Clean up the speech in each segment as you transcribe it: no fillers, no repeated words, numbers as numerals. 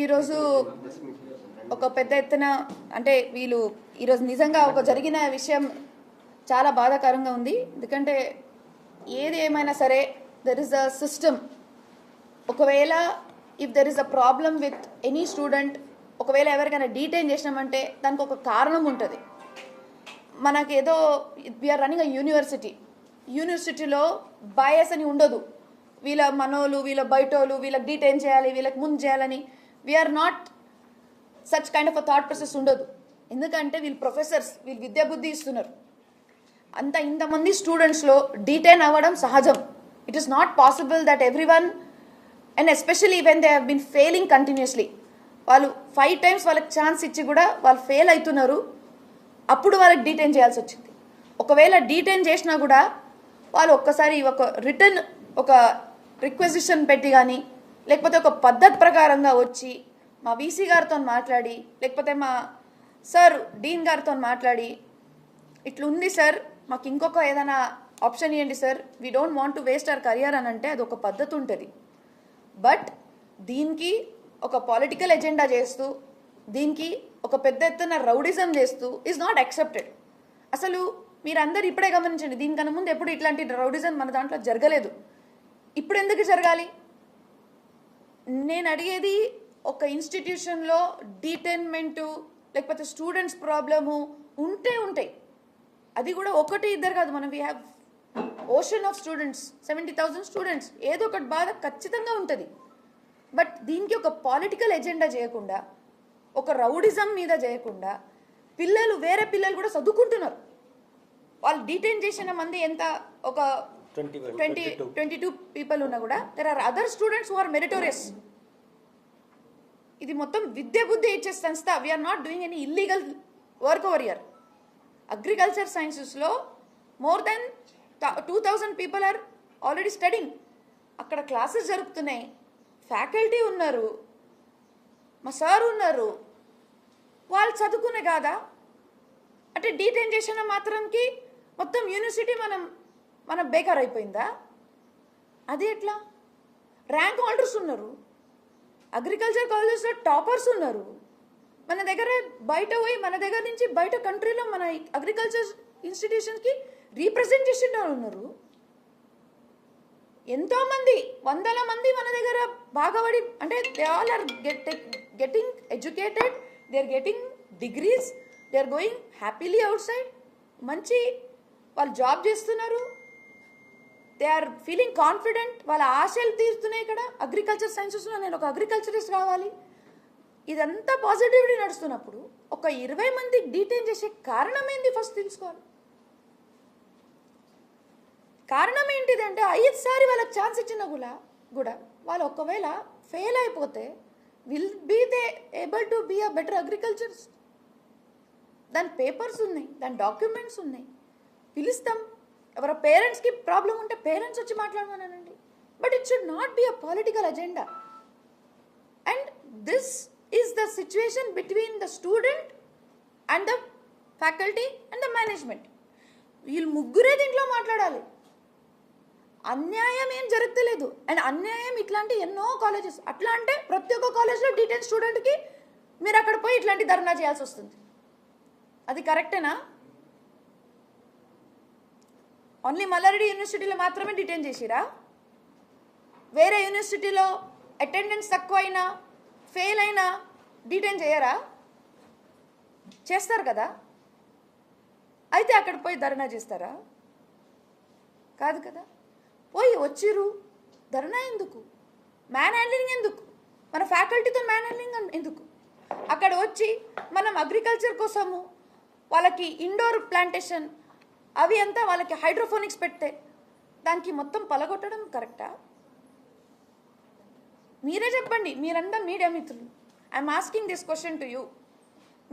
ఈరోజు ఒక పెద్ద ఎత్తున అంటే వీళ్ళు ఈరోజు నిజంగా ఒక జరిగిన విషయం చాలా బాధాకరంగా ఉంది. ఎందుకంటే ఏది ఏమైనా సరే దెర్ ఇస్ అ సిస్టమ్. ఒకవేళ if there is a problem with any student, ఒకవేళ ఎవరికైనా డీటైన్ చేసినామంటే దానికి ఒక కారణం ఉంటుంది. మనకేదో వీఆర్ రన్నింగ్ అ యూనివర్సిటీలో బయాస్ అని ఉండదు. వీళ్ళ మనోళ్ళు, వీళ్ళ బయటోళ్ళు, వీళ్ళకి డీటైన్ చేయాలి, వీళ్ళకి ముందు చేయాలని we are not such kind of a thought process ఉండదు. ఎందుకంటే వీళ్ళు ప్రొఫెసర్స్, వీళ్ళు విద్యాబుద్ధి ఇస్తున్నారు. ఇంతమంది స్టూడెంట్స్లో డీటైన్ అవ్వడం సహజం. It is not possible that every one, and especially when they have been failing continuously. వాళ్ళు 5 times వాళ్ళకి ఛాన్స్ ఇచ్చి కూడా వాళ్ళు ఫెయిల్ అవుతున్నారు. అప్పుడు వాళ్ళకి డీటైన్ చేయాల్సి వచ్చింది. ఒకవేళ డీటైన్ చేసినా కూడా వాళ్ళు ఒక్కసారి ఒక రిటర్న్ ఒక రిక్వెజిషన్ పెట్టి కానీ, లేకపోతే ఒక పద్ధతి ప్రకారంగా వచ్చి మా వీసీ గారితో మాట్లాడి, లేకపోతే మా సార్ డీన్ గారితో మాట్లాడి, ఇట్లా ఉంది సార్, మాకు ఇంకొక ఏదైనా ఆప్షన్ ఇవ్వండి sir, we don't want to waste our career అని అంటే అది ఒక పద్ధతి ఉంటుంది. బట్ దీనికి ఒక పొలిటికల్ ఎజెండా చేస్తూ, దీనికి ఒక పెద్ద ఎత్తున రౌడిజం చేస్తూ ఈజ్ నాట్ యాక్సెప్టెడ్. అసలు మీరందరూ ఇప్పుడే గమనించండి, దీనికన్నా ముందు ఎప్పుడు ఇట్లాంటి రౌడిజం మన దాంట్లో జరగలేదు. ఇప్పుడు ఎందుకు జరగాలి? నేను అడిగేది, ఒక ఇన్స్టిట్యూషన్లో డీటైన్మెంటు లేకపోతే స్టూడెంట్స్ ప్రాబ్లము ఉంటాయి. అది కూడా ఒకటి ఇద్దరు కాదు. మనం we have ocean of students, 70,000 students. ఏదో ఒకటి బాధ ఖచ్చితంగా ఉంటుంది. బట్ దీనికి ఒక పొలిటికల్ ఎజెండా చేయకుండా, ఒక రౌడిజం మీద చేయకుండా, వేరే పిల్లలు కూడా చదువుకుంటున్నారు. వాళ్ళు డీటైన్ చేసిన మంది ఎంత, ఒక 22 people ఉన్నా కూడా there are other students who are meritorious. ఇది మొత్తం విద్య బుద్ధి ఇచ్చే సంస్థ. We are not doing any illegal work over year. Agriculture సైన్సెస్లో more than 2,000 people are already studying. అక్కడ క్లాసెస్ జరుగుతున్నాయి, ఫ్యాకల్టీ ఉన్నారు, మా సార్ ఉన్నారు. వాళ్ళు చదువుకునే కాదా? అంటే డీటైన్ చేసిన మాత్రంకి మొత్తం యూనివర్సిటీ మన బేకార్ అయిపోయిందా? అది ఎట్లా? ర్యాంక్ హోల్డర్స్ ఉన్నారు, అగ్రికల్చర్ కాలేజెస్లో టాపర్స్ ఉన్నారు. మన దగ్గర బయట పోయి, మన దగ్గర నుంచి బయట కంట్రీలో మన అగ్రికల్చర్ ఇన్స్టిట్యూషన్కి రీప్రజెంట్ చేసిన వాళ్ళు ఉన్నారు. ఎంతోమంది, 100 మంది మన దగ్గర బాగా పడి, అంటే they all are getting educated, they are getting degrees, they are going happily outside. మంచి వాళ్ళు జాబ్ చేస్తున్నారు, దే ఆర్ ఫీలింగ్ కాన్ఫిడెంట్, వాళ్ళ ఆశలు తీరుతున్నాయి. ఇక్కడ అగ్రికల్చర్ సైన్సెస్లో నేను ఒక అగ్రికల్చరిస్ట్ కావాలి, ఇదంతా పాజిటివిటీ నడుస్తున్నప్పుడు ఒక 20 మంది డీటైన్ చేసే కారణం ఏంటి? ఫస్ట్ తెలుసుకోవాలి. కారణం ఏంటిదంటే 5 సారి వాళ్ళకి ఛాన్స్ ఇచ్చినా కూడా వాళ్ళు ఒకవేళ ఫెయిల్ అయిపోతే will be they able to be a better agriculturist. దాని పేపర్స్ ఉన్నాయి, దాని డాక్యుమెంట్స్ ఉన్నాయి, పిలుస్తాం. ఎవరో పేరెంట్స్కి ప్రాబ్లం ఉంటే పేరెంట్స్ వచ్చి మాట్లాడమనండి. But it should not be a political agenda. And this is the situation between the student and the faculty and the management. వీళ్ళు ముగ్గురే దీంట్లో మాట్లాడాలి. అన్యాయం ఏం జరగలేదు. అండ్ అన్యాయం ఇట్లాంటి ఎన్నో కాలేజెస్, అట్లా అంటే ప్రతి ఒక్క కాలేజ్లో డీటైన్ స్టూడెంట్కి మీరు అక్కడ పోయి ఇట్లాంటి ధర్నా చేయాల్సి వస్తుంది. అది కరెక్టేనా? ఓన్లీ మల్లారెడ్డి యూనివర్సిటీలో మాత్రమే డీటైన్ చేసిరా? వేరే యూనివర్సిటీలో అటెండెన్స్ తక్కువ అయినా, ఫెయిల్ అయినా డీటైన్ చేయరా? చేస్తారు కదా. అయితే అక్కడ పోయి ధర్నా చేస్తారా? కాదు కదా. పోయి వచ్చిర్రు, ధర్నా ఎందుకు? మ్యాన్ హ్యాండ్లింగ్ ఎందుకు? మన ఫ్యాకల్టీతో మ్యాన్ హ్యాండ్లింగ్ ఎందుకు? అక్కడ వచ్చి మనం అగ్రికల్చర్ కోసము వాళ్ళకి ఇండోర్ ప్లాంటేషన్ అవి అంతా వాళ్ళకి హైడ్రోఫోనిక్స్ పెడితే దానికి మొత్తం పలగొట్టడం కరెక్టా? మీరే చెప్పండి. మీరంతా మీడియా మిత్రులు. I'm asking this question to you.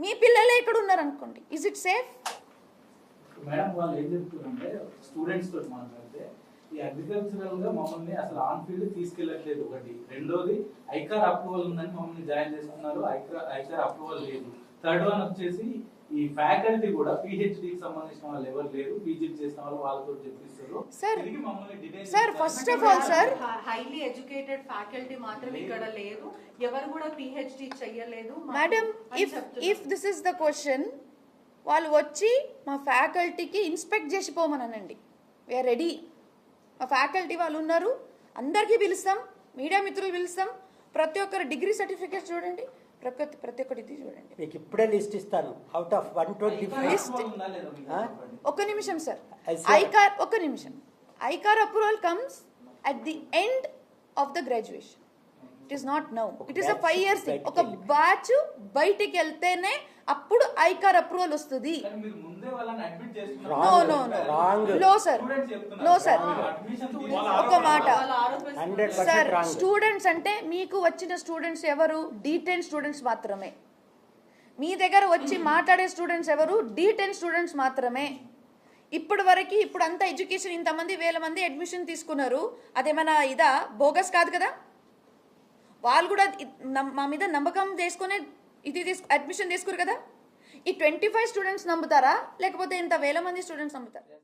మీ పిల్లలే ఇక్కడ ఉన్నారనుకోండి, ఈజ్ ఇట్ సేఫ్? మేడం వాళ్ళు ఏం చెప్తున్నారంటే, స్టూడెంట్స్ తోటి మాట్లాడితే ఈ అగ్రికల్చరల్ గా మమ్మల్ని అసలు ఆన్ ఫీల్డ్ తీసుకెళ్లట్లేదు. ఒకటి. రెండోది, ఐకార్ అప్రూవల్ ఉందని మమ్మల్ని జాయిన్ చేసుకున్నారు, ఐకార్ అప్రూవల్ లేదు. థర్డ్ వన్ వచ్చేసి ఈ ఫ్యాకల్టీ కూడా పిహెచ్డికి సంబంధించిన వాళ్ళు ఎవరు లేరు, పీజీ చేసిన వాళ్ళు వాళ్ళతో చెప్పిస్తారు. సార్ తిరిగి మమ్మల్ని detain sir first of all sir highly educated faculty మాత్రం ఇక్కడ లేదు, ఎవరు కూడా పిహెచ్డి చెయ్యలేదు madam. If this is the question, వాళ్ళు వచ్చి మా ఫ్యాకల్టీకి ఇన్స్పెక్ట్ చేసిపోమనండి. We are ready. మా ఫ్యాకల్టీ వాళ్ళు ఉన్నారు, అందరికీ పిలుస్తాం, మీడియా మిత్రులు పిలుస్తాం. ప్రతి ఒక్కరు డిగ్రీ సర్టిఫికేట్ చూడండి, ప్రతి ఒక్కటి చూడండి. మీకు ఇప్పుడే లిస్ట్ ఇస్తాను. అవుట్ ఆఫ్ 125 లిస్ట్ ఒక్క నిమిషం సార్. ఒక్క నిమిషం. ICAR approval comes at the end of the graduation. It is not now. It is a 5 years thing. ఒక బ్యాచ్ బయటికి వెళ్తేనే అప్పుడు ఐకార్ అప్రూవల్ వస్తుంది. నో సార్, నో సార్, ఒక మాట సార్. స్టూడెంట్స్ అంటే మీకు వచ్చిన స్టూడెంట్స్ ఎవరు? D10 స్టూడెంట్స్ మాత్రమే. మీ దగ్గర వచ్చి మాట్లాడే స్టూడెంట్స్ ఎవరు? D10 స్టూడెంట్స్ మాత్రమే. ఇప్పుడు వరకు ఇప్పుడు అంతా ఎడ్యుకేషన్ ఇంతమంది 1000 మంది అడ్మిషన్ తీసుకున్నారు. అదేమైనా ఇదా? బోగస్ కాదు కదా. వాళ్ళు కూడా మా మీద నమ్మకం చేసుకునే అడ్మిషన్ తీసుకురు కదా. ఈ 25 స్టూడెంట్స్ నమ్ముతారా, లేకపోతే ఇంత 1000 మంది స్టూడెంట్స్ నమ్ముతారా?